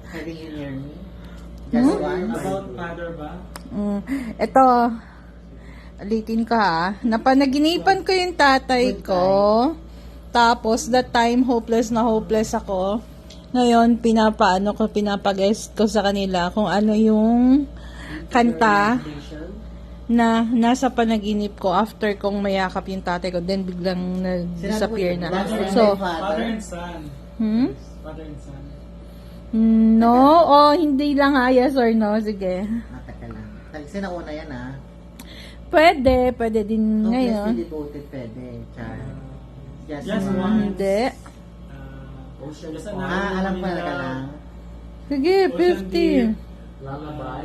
Having you near me. Just one. About father ba? Ito, alitin ka ha. Napanaginipan ko yung tatay ko. Tapos, that time, hopeless na hopeless ako. Ngayon, pinapag-guest ko sa kanila kung ano yung kanta na nasa panaginip ko after kong mayakap yung tatay ko. Then, biglang nag-disappear na. So, Father and son. Father and son. no, hindi lang ha, yes or no, sige. Mataka lang. Sino una yan ha? Pwede din Hopelessly ngayon. devoted, pwede. Char. Just one. Hindi. Ocean Just Alam ko na ka lang. Sige, 50. Lullaby.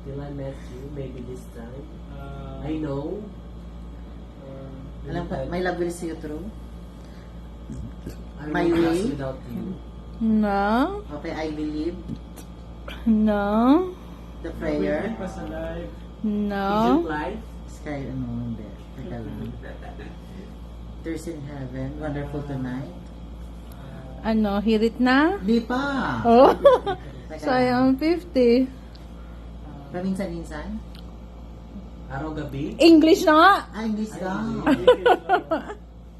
Till I met you, maybe this time. I know. Alam ko, my love will see you through. I My won't way. last without you. No. Okay, I believe. No. The prayer. Was alive. No. Is it life? Sky, hindi. Teka lang. There's in heaven, wonderful tonight. Ano, hirit na? Di pa! Oh. Teka lang. Sayang 50. Paminsan-minsan? Araw-gabi? English na nga. Ay, English daw.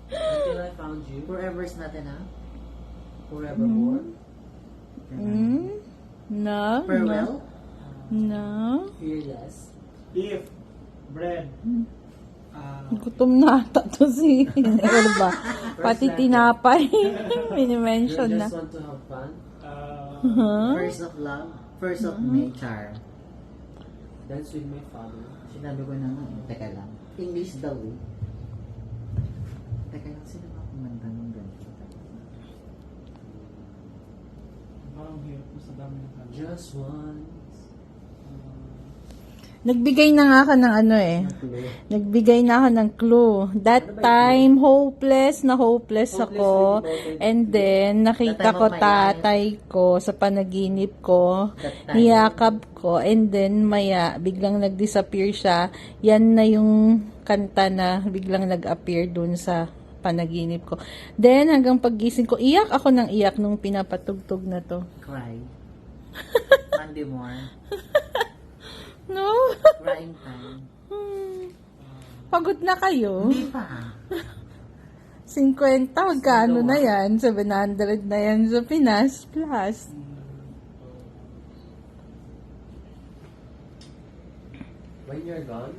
Until I found you. Forever's not enough. Forevermore. No. Farewell? No. Fearless. If bread. Gutom na ata to si ano ba? Pati tinapay. Minimension You na. just want to have fun. First of love. First of nature. Dance with my father. Sinabi ko na nga. Teka lang. English daw eh. Teka lang, sino ba kumanta ng ganito? Parang hirap mo sa dami ng kanya. Just once. Nagbigay na nga ako ng ano eh. Nagbigay na ako ng clue. That time, hopeless na hopeless ako. And then, nakita ko tatay ko sa panaginip ko. Niyakap ko. And then, biglang nag-disappear siya. Yan na yung kanta na biglang nag-appear dun sa panaginip ko. Then, hanggang paggising ko, iyak ako ng iyak nung pinapatugtog na to. Cry. Monday morning. No? Crying time. Pagod na kayo? Hindi pa. 50, magkano na yan? 700 na yan sa Pinas plus. When you're gone,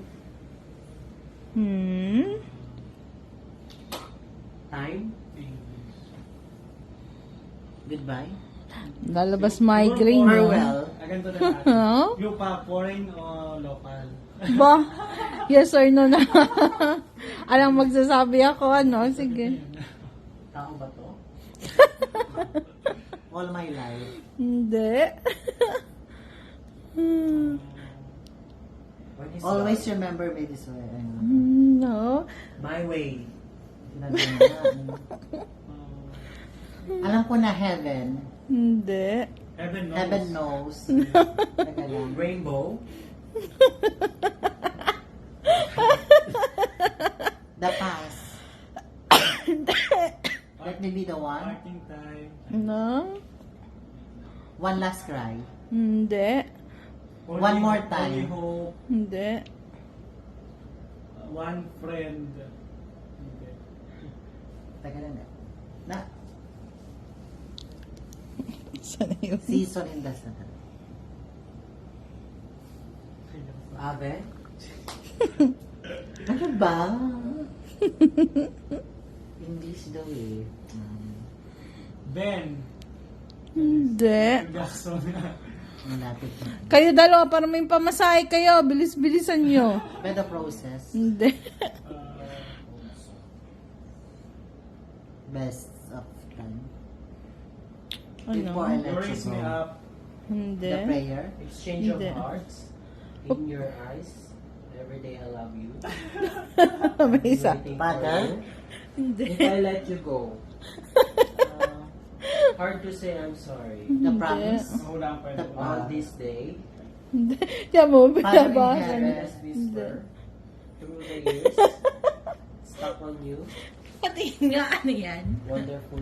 time. Goodbye. Lalabas migraine. Farewell. Ganito na natin. Huh? Yung pa, foreign o local? Ba? Yes or no na? Alam, magsasabi ako, ano? Sige. Tao ba to? All my life. Hindi. When he's Always gone, remember me this way. Ayun. No. my way. Sinabi mo na. Alam ko na heaven. Hindi. Heaven knows. Heaven knows. Teka lang. Rainbow. The past. Let me be the one. Parting time. No. One last cry. Hindi. One more Only time. hope. Hindi. One friend. Hindi. Teka lang. Na, Sana yun? season in the sun. Ave. Ano ba? English daw eh. Ben. Hindi. Jackson. Malapit na. Kayo dalawa, para may pamasahe kayo. Bilis-bilisan nyo. By the process. Hindi. Best of time. Ano? Before I You let you raise me go. up. Hindi. The prayer. Exchange of Hindi. hearts. In your eyes. Every day I love you. May isa. Waiting for Father? you. Hindi. If I let you go. Hard to say I'm sorry. The promise. Mahulaan pa yun. On this day, Hindi. Tiyan mo, Father in pinabasa heaven. niya. as whisper through the years, stuck on you, Pati nga, ano yan? wonderful